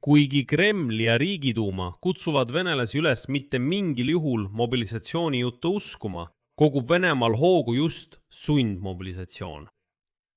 Kuigi Kreml ja Riigiduuma kutsuvad venelasi üles mitte mingil juhul mobilisatsioonijuttu uskuma, kogub Venemaal hoogu just sundmobilisatsioon.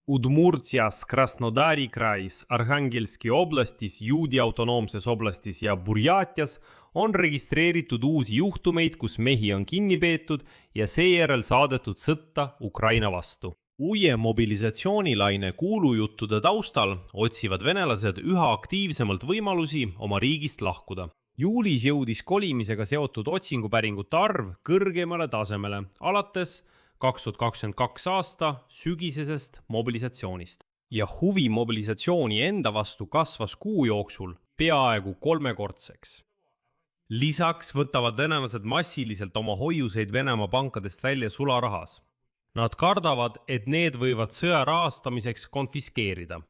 Udmurtias, Krasnodari krais, Arhangelski oblastis, Juudi autonoomses oblastis ja Burjatias on registreeritud uusi juhtumeid, kus mehi on kinni peetud ja seejärel saadetud sõtta Ukraina vastu. Uue mobilisatsioonilaine kuulujuttude taustal otsivad venelased üha aktiivsemalt võimalusi oma riigist lahkuda. Juulis jõudis kolimisega seotud otsingupäringute arv kõrgemale tasemele alates 2022 aasta sügisesest mobilisatsioonist. Ja huvi mobilisatsiooni enda vastu kasvas kuu jooksul peaaegu 3-kordseks. Lisaks võtavad venelased massiliselt oma hoiuseid Venemaa pankadest välja sularahas. Nad kardavad, et need võivad sõja rahastamiseks konfiskeerida.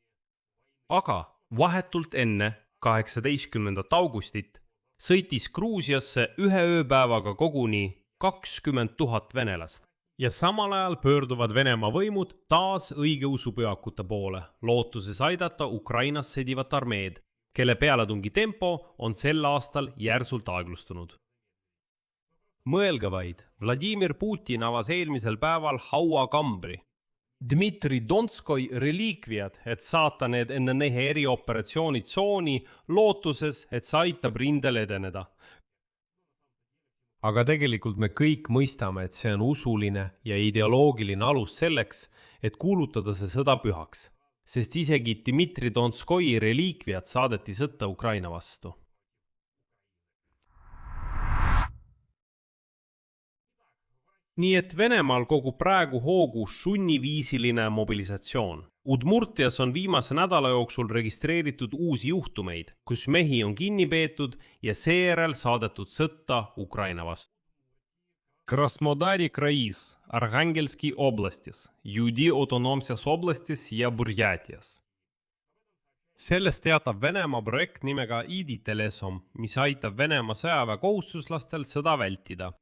Aga vahetult enne 18. augustit sõitis Gruusiasse ühe ööpäevaga koguni 20 000 venelast. Ja samal ajal pöörduvad Venemaa võimud taas õigeusupühakute poole, lootuses aidata Ukrainas sõdivat armeed, kelle pealetungi tempo on sel aastal järsult aeglustunud. Mõelge vaid, Vladimir Putin avas eelmisel päeval hauakambri. Dmitri Donskoi reliikviad, et saata need enne nehe erioperatsioonitsooni lootuses, et see aitab rindel edeneda. Aga tegelikult me kõik mõistame, et see on usuline ja ideoloogiline alus selleks, et kuulutada see sõda pühaks, sest isegi Dmitri Donskoi reliikviad saadeti sõtta Ukraina vastu. Nii et Venemaal kogub praegu hoogu sunniviisiline mobilisatsioon. Udmurtias on viimase nädala jooksul registreeritud uusi juhtumeid, kus mehi on kinni peetud ja seejärel saadetud sõtta Ukraina vastu. Krasnodari krais, Arhangelski oblastis, Juudi autonoomses oblastis ja Burjatias. Sellest teatab Venemaa projekt nimega IDTelesom, mis aitab Venemaa sõjaväe kohustuslastel sõda vältida.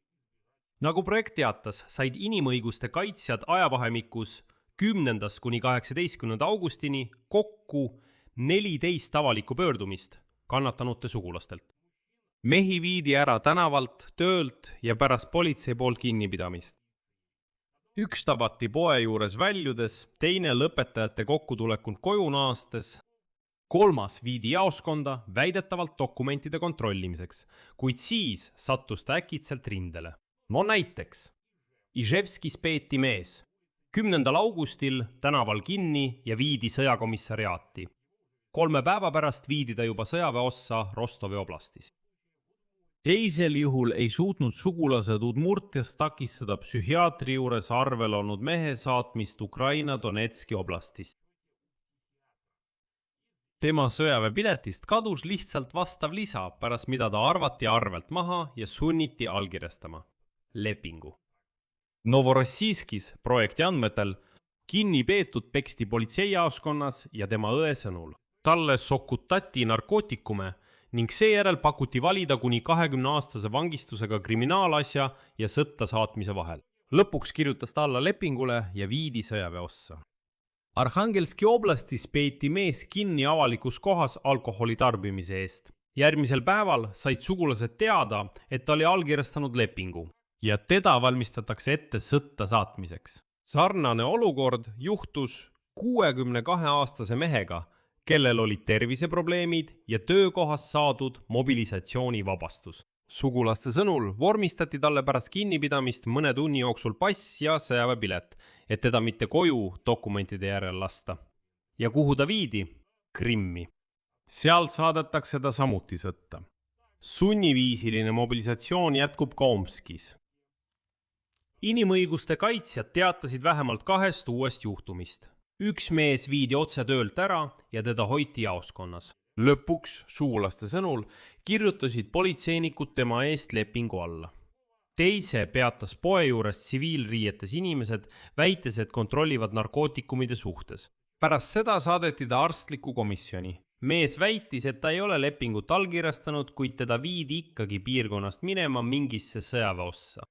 Nagu projekt teatas, said inimõiguste kaitsjad ajavahemikus 10. kuni 18. augustini kokku 14 avalikku pöördumist kannatanute sugulastelt. Mehi viidi ära tänavalt, töölt ja pärast politsei poolt kinnipidamist. Üks tabati poe juures väljudes, teine lõpetajate kokkutulekunt koju naastes, 3. viidi jaoskonda väidetavalt dokumentide kontrollimiseks, kuid siis sattus ta äkitselt rindele. No näiteks, Iževskis peeti mees 10. augustil tänaval kinni ja viidi sõjakomissariaati. 3 päeva pärast viidi ta juba sõjaväeossa Rostovi oblastis. Teisel juhul ei suutnud sugulased Udmurtias takistada psühhiaatri juures arvel olnud mehe saatmist Ukraina Donetski oblastist. Tema sõjaväepiletist kadus lihtsalt vastav lisa, pärast mida ta arvati arvelt maha ja sunniti allkirjastama lepingu. Novorossijskis projekti andmetel kinni peetud peksti politseijaoskonnas ja tema õe sõnul. Talle sokutati narkootikume ning seejärel pakuti valida kuni 20-aastase vangistusega kriminaalasja ja sõtta saatmise vahel. Lõpuks kirjutas ta alla lepingule ja viidi sõjaväeossa. Arhangelski oblastis peeti mees kinni avalikus kohas alkoholi tarbimise eest. Järgmisel päeval said sugulased teada, et ta oli allkirjastanud lepingu ja teda valmistatakse ette sõtta saatmiseks. Sarnane olukord juhtus 62-aastase mehega, kellel olid terviseprobleemid ja töökohas saadud mobilisatsioonivabastus. Sugulaste sõnul vormistati talle pärast kinnipidamist mõne tunni jooksul pass ja sõjaväepilet, et teda mitte koju dokumentide järel lasta. Ja kuhu ta viidi? Krimmi. Seal saadetakse ta samuti sõtta. Sunniviisiline mobilisatsioon jätkub ka Omskis. Inimõiguste kaitsjad teatasid vähemalt 2 uuest juhtumist. Üks mees viidi otse töölt ära ja teda hoiti jaoskonnas. Lõpuks, sugulaste sõnul, kirjutasid politseinikud tema eest lepingu alla. Teise peatas poe juures tsiviilriietes inimesed, väites, et kontrollivad narkootikumide suhtes. Pärast seda saadeti ta arstliku komisjoni. Mees väitis, et ta ei ole lepingut allkirjastanud, kuid teda viidi ikkagi piirkonnast minema mingisse sõjaväeossa.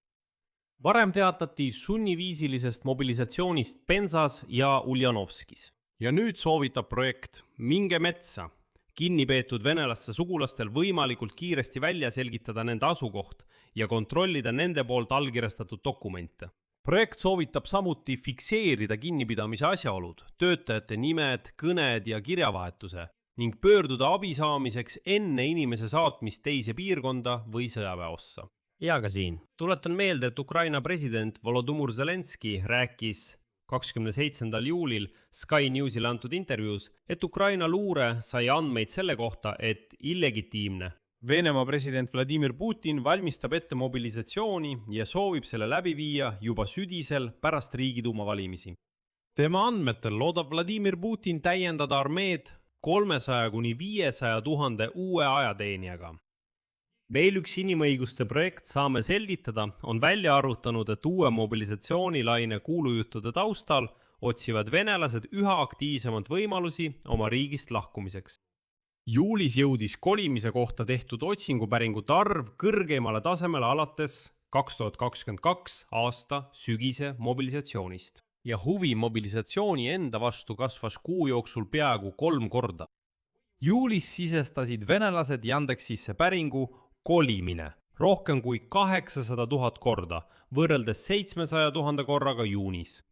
Varem teatati sunniviisilisest mobilisatsioonist Pensas ja Uljanovskis. Ja nüüd soovitab projekt Minge metsa. kinnipeetud venelaste sugulastel võimalikult kiiresti välja selgitada nende asukoht ja kontrollida nende poolt allkirjastatud dokumente. Projekt soovitab samuti fikseerida kinnipidamise asjaolud, töötajate nimed, kõned ja kirjavahetuse ning pöörduda abi saamiseks enne inimese saatmist teise piirkonda või sõjaväeossa. Ja ka siin. Tuletan meelde, et Ukraina president Volodymyr Zelenski rääkis 27. juulil Sky Newsile antud intervjuus, et Ukraina luure sai andmeid selle kohta, et illegitiimne Venemaa president Vladimir Putin valmistab ette mobilisatsiooni ja soovib selle läbi viia juba sügisel pärast Riigiduuma valimisi. Tema andmetel loodab Vladimir Putin täiendada armeed 300 kuni 500 000 uue ajateenijaga. Veel üks inimõiguste projekt Saame selgitada on välja arvutanud, et uue mobilisatsioonilaine kuulujuttude taustal otsivad venelased üha aktiivsemalt võimalusi oma riigist lahkumiseks. Juulis jõudis kolimise kohta tehtud otsingupäringute arv kõrgeimale tasemele alates 2022 aasta sügise mobilisatsioonist. Ja huvi mobilisatsiooni enda vastu kasvas kuu jooksul peaaegu 3 korda. Juulis sisestasid venelased Yandexisse päringu kolimine rohkem kui 800 000 korda, võrreldes 700 000 korraga juunis.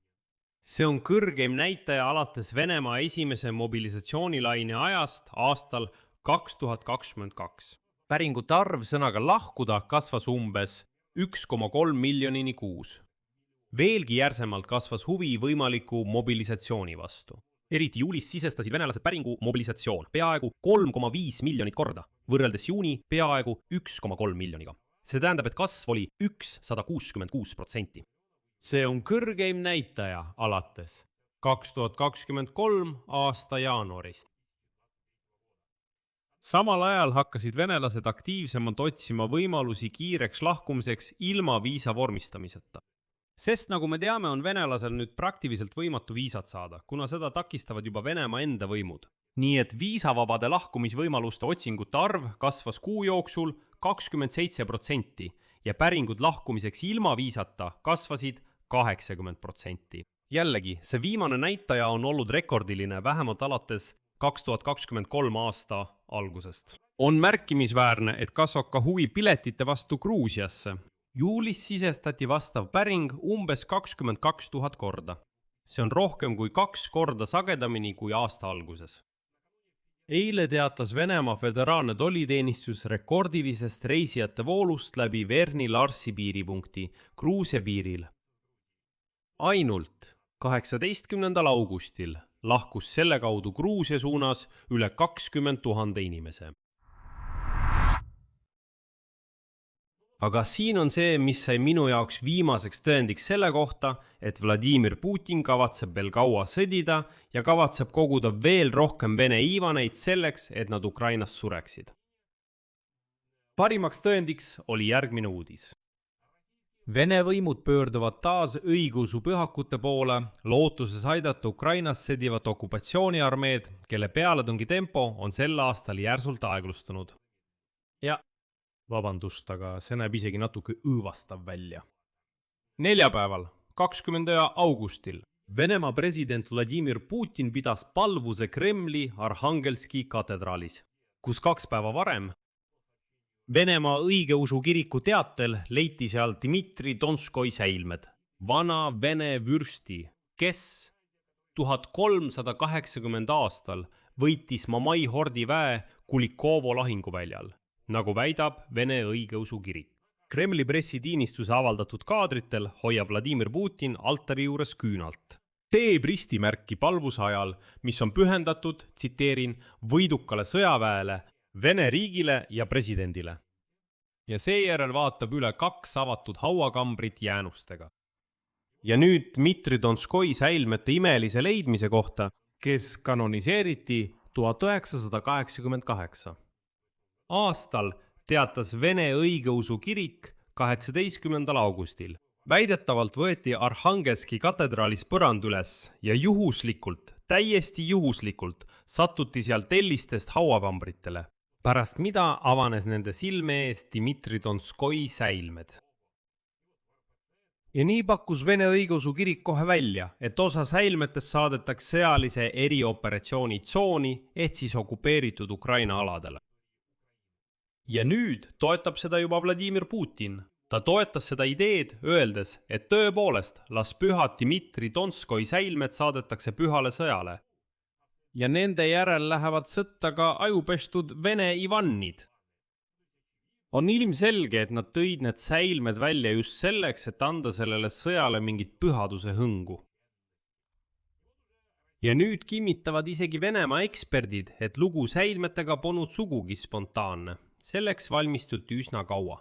See on kõrgeim näitaja alates Venemaa esimese mobilisatsioonilaine ajast aastal 2022. Päringute arv sõnaga lahkuda kasvas umbes 1,3 miljonini kuus. Veelgi järsemalt kasvas huvi võimaliku mobilisatsiooni vastu. Eriti juulis sisestasid venelased päringu mobilisatsioon peaaegu 3,5 miljonit korda, võrreldes juuni peaaegu 1,3 miljoniga. See tähendab, et kasv oli 166%. See on kõrgeim näitaja alates 2023 aasta jaanuarist. Samal ajal hakkasid venelased aktiivsemalt otsima võimalusi kiireks lahkumiseks ilma viisa vormistamiseta. Sest nagu me teame, on venelasel nüüd praktiliselt võimatu viisat saada, kuna seda takistavad juba Venemaa enda võimud. Nii et viisavabade lahkumisvõimaluste otsingute arv kasvas kuu jooksul 27% ja päringud lahkumiseks ilma viisata kasvasid 80%. Jällegi, see viimane näitaja on olnud rekordiline vähemalt alates 2023 aasta algusest. On märkimisväärne, et kasvab ka huvi piletite vastu Gruusiasse. Juulis sisestati vastav päring umbes 22 000 korda. See on rohkem kui 2 korda sagedamini kui aasta alguses. Eile teatas Venemaa föderaalne tolliteenistus rekordilisest reisijate voolust läbi Verni-Larsi piiripunkti Gruusia piiril. Ainult 18. augustil lahkus selle kaudu Gruusia suunas üle 20 000 inimese. Aga siin on see, mis sai minu jaoks viimaseks tõendiks selle kohta, et Vladimir Putin kavatseb veel kaua sõdida ja kavatseb koguda veel rohkem vene iivaneid selleks, et nad Ukrainas sureksid. Parimaks tõendiks oli järgmine uudis. Vene võimud pöörduvad taas õigeusu pühakute poole, lootuses aidata Ukrainas sõdivat okupatsiooniarmeed, kelle pealetungi tempo on sel aastal järsult aeglustunud. Ja vabandust, aga see näeb isegi natuke õõvastav välja. Neljapäeval, 20. augustil, Venemaa president Vladimir Putin pidas palvuse Kremli Arhangelski katedraalis, kus 2 päeva varem Venemaa õigeusu kiriku teatel leiti seal Dmitri Donskoi säilmed, vana vene vürsti, kes 1380 aastal võitis Mamai hordi väe Kulikovo lahinguväljal, nagu väidab Vene õigeusu kirik. Kremli pressitiinistuse avaldatud kaadritel hoiab Vladimir Putin altari juures küünalt. Teeb ristimärki palvuse ajal, mis on pühendatud, tsiteerin, võidukale sõjaväele, Vene riigile ja presidendile. Ja seejärel vaatab üle 2 avatud hauakambrit jäänustega. Ja nüüd Dmitri Donskoi säilmete imelise leidmise kohta, kes kanoniseeriti 1988. Aastal teatas Vene õigeusu kirik 18. augustil. Väidetavalt võeti Arhangelski katedraalis põrand üles ja juhuslikult, täiesti juhuslikult sattuti seal tellistest hauakambritele. Pärast mida avanes nende silme ees Dmitri Donskoi säilmed. ja nii pakkus Vene õigeusu kirik kohe välja, et osa säilmetest saadetakse sõjalise erioperatsiooni tsooni ehk siis okupeeritud Ukraina aladele. Ja nüüd toetab seda juba Vladimir Putin. Ta toetas seda ideed, öeldes, et tõepoolest las pühad Dmitri Donskoi säilmed saadetakse pühale sõjale. Ja nende järel lähevad sõtta ka ajupestud Vene Ivannid. On ilmselge, et nad tõid need säilmed välja just selleks, et anda sellele sõjale mingit pühaduse hõngu. Ja nüüd kinnitavad isegi Venemaa eksperdid, et lugu säilmetega polnud sugugi spontaanne. Selleks valmistuti üsna kaua.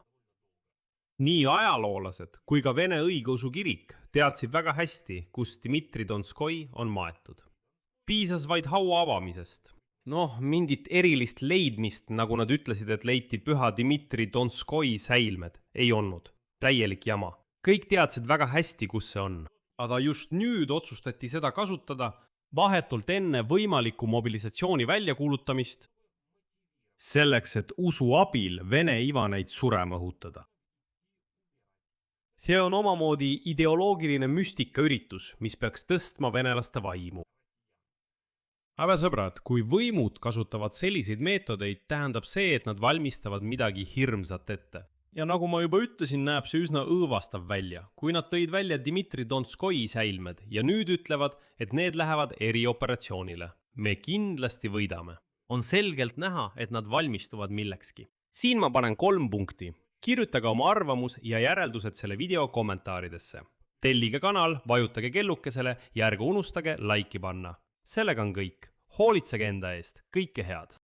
Nii ajaloolased kui ka Vene õigeusu kirik teadsid väga hästi, kus Dmitri Donskoi on maetud. Piisas vaid haua avamisest. Mingit erilist leidmist, nagu nad ütlesid, et leiti püha Dmitri Donskoi säilmed, ei olnud. Täielik jama. Kõik teadsid väga hästi, kus see on. Aga just nüüd otsustati seda kasutada vahetult enne võimaliku mobilisatsiooni väljakuulutamist, selleks, et usu abil Vene ivaneid surema õhutada. See on omamoodi ideoloogiline müstikaüritus, mis peaks tõstma venelaste vaimu. Aga sõbrad, kui võimud kasutavad selliseid meetodeid, tähendab see, et nad valmistavad midagi hirmsat ette. Ja nagu ma juba ütlesin, näeb see üsna õõvastav välja, kui nad tõid välja Dmitri Donskoi säilmed ja nüüd ütlevad, et need lähevad erioperatsioonile. Me kindlasti võidame. On selgelt näha, et nad valmistuvad millekski. Siin ma panen 3 punkti. Kirjutage oma arvamus ja järeldused selle video kommentaaridesse. Tellige kanal, vajutage kellukesele ja ärge unustage laiki panna. Sellega on kõik. Hoolitsege enda eest. Kõike head.